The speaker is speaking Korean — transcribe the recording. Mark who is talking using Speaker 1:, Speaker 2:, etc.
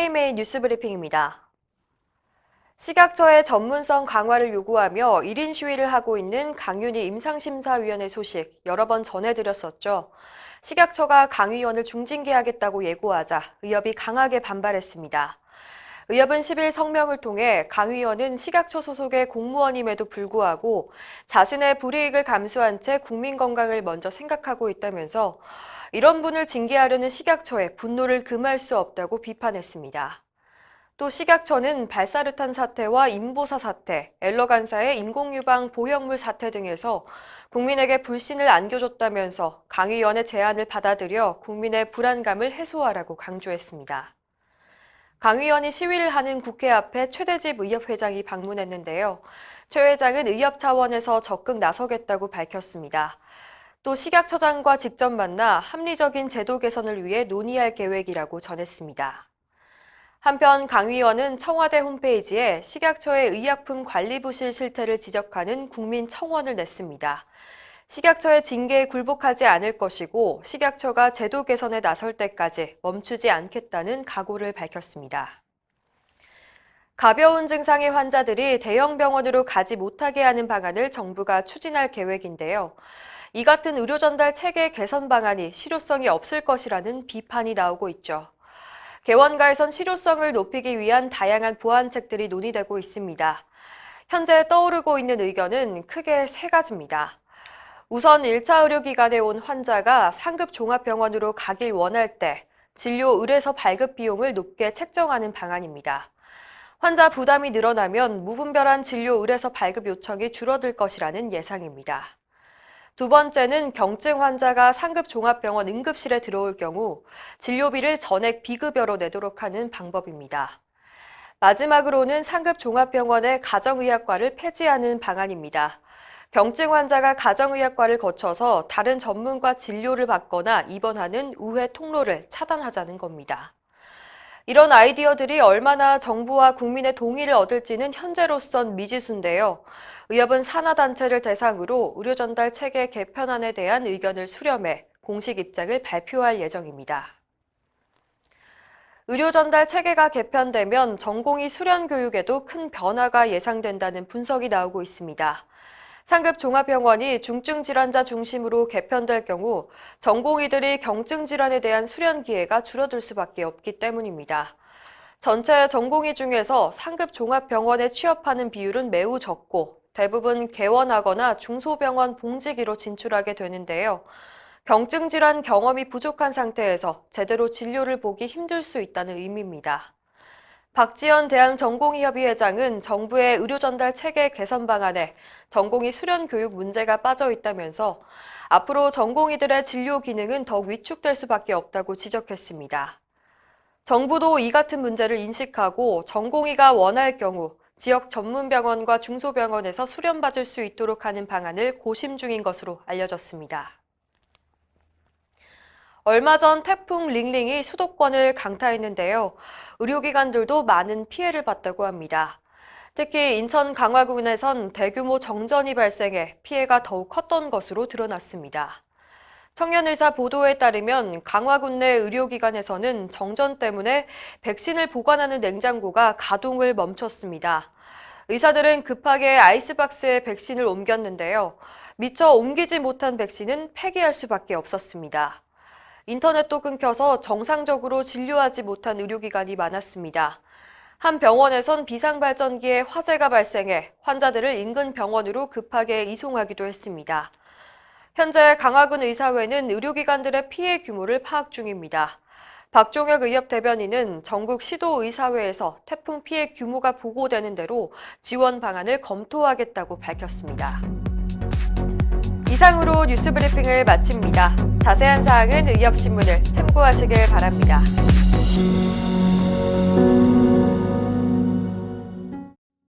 Speaker 1: KMA 뉴스브리핑입니다. 식약처의 전문성 강화를 요구하며 1인 시위를 하고 있는 강윤희 임상심사위원회 소식 여러 번 전해드렸었죠. 식약처가 강 위원을 중징계하겠다고 예고하자 의협이 강하게 반발했습니다. 의협은 10일 성명을 통해 강 위원은 식약처 소속의 공무원임에도 불구하고 자신의 불이익을 감수한 채 국민 건강을 먼저 생각하고 있다면서 이런 분을 징계하려는 식약처에 분노를 금할 수 없다고 비판했습니다. 또 식약처는 발사르탄 사태와 인보사 사태, 엘러간사의 인공유방 보형물 사태 등에서 국민에게 불신을 안겨줬다면서 강 위원의 제안을 받아들여 국민의 불안감을 해소하라고 강조했습니다. 강 위원이 시위를 하는 국회 앞에 최대집 의협회장이 방문했는데요. 최 회장은 의협 차원에서 적극 나서겠다고 밝혔습니다. 또 식약처장과 직접 만나 합리적인 제도 개선을 위해 논의할 계획이라고 전했습니다. 한편 강 위원은 청와대 홈페이지에 식약처의 의약품 관리 부실 실태를 지적하는 국민 청원을 냈습니다. 식약처의 징계에 굴복하지 않을 것이고 식약처가 제도 개선에 나설 때까지 멈추지 않겠다는 각오를 밝혔습니다. 가벼운 증상의 환자들이 대형 병원으로 가지 못하게 하는 방안을 정부가 추진할 계획인데요. 이 같은 의료 전달 체계 개선 방안이 실효성이 없을 것이라는 비판이 나오고 있죠. 개원가에선 실효성을 높이기 위한 다양한 보완책들이 논의되고 있습니다. 현재 떠오르고 있는 의견은 크게 세 가지입니다. 우선 1차 의료기관에 온 환자가 상급 종합병원으로 가길 원할 때 진료 의뢰서 발급 비용을 높게 책정하는 방안입니다. 환자 부담이 늘어나면 무분별한 진료 의뢰서 발급 요청이 줄어들 것이라는 예상입니다. 두 번째는 경증 환자가 상급 종합병원 응급실에 들어올 경우 진료비를 전액 비급여로 내도록 하는 방법입니다. 마지막으로는 상급 종합병원의 가정의학과를 폐지하는 방안입니다. 경증 환자가 가정의학과를 거쳐서 다른 전문과 진료를 받거나 입원하는 우회 통로를 차단하자는 겁니다. 이런 아이디어들이 얼마나 정부와 국민의 동의를 얻을지는 현재로선 미지수인데요. 의협은 산하단체를 대상으로 의료 전달 체계 개편안에 대한 의견을 수렴해 공식 입장을 발표할 예정입니다. 의료 전달 체계가 개편되면 전공의 수련 교육에도 큰 변화가 예상된다는 분석이 나오고 있습니다. 상급 종합병원이 중증 질환자 중심으로 개편될 경우 전공의들이 경증 질환에 대한 수련 기회가 줄어들 수밖에 없기 때문입니다. 전체 전공의 중에서 상급 종합병원에 취업하는 비율은 매우 적고 대부분 개원하거나 중소병원 봉지기로 진출하게 되는데요. 경증 질환 경험이 부족한 상태에서 제대로 진료를 보기 힘들 수 있다는 의미입니다. 박지연 대한전공의협의 회장은 정부의 의료 전달 체계 개선 방안에 전공의 수련 교육 문제가 빠져 있다면서 앞으로 전공의들의 진료 기능은 더 위축될 수밖에 없다고 지적했습니다. 정부도 이 같은 문제를 인식하고 전공의가 원할 경우 지역 전문병원과 중소병원에서 수련받을 수 있도록 하는 방안을 고심 중인 것으로 알려졌습니다. 얼마 전 태풍 링링이 수도권을 강타했는데요. 의료기관들도 많은 피해를 봤다고 합니다. 특히 인천 강화군에선 대규모 정전이 발생해 피해가 더욱 컸던 것으로 드러났습니다. 청년의사 보도에 따르면 강화군 내 의료기관에서는 정전 때문에 백신을 보관하는 냉장고가 가동을 멈췄습니다. 의사들은 급하게 아이스박스에 백신을 옮겼는데요. 미처 옮기지 못한 백신은 폐기할 수밖에 없었습니다. 인터넷도 끊겨서 정상적으로 진료하지 못한 의료기관이 많았습니다. 한 병원에선 비상발전기에 화재가 발생해 환자들을 인근 병원으로 급하게 이송하기도 했습니다. 현재 강화군 의사회는 의료기관들의 피해 규모를 파악 중입니다. 박종혁 의협 대변인은 전국 시도의사회에서 태풍 피해 규모가 보고되는 대로 지원 방안을 검토하겠다고 밝혔습니다. 이상으로 뉴스브리핑을 마칩니다. 자세한 사항은 의협신문을 참고하시길 바랍니다.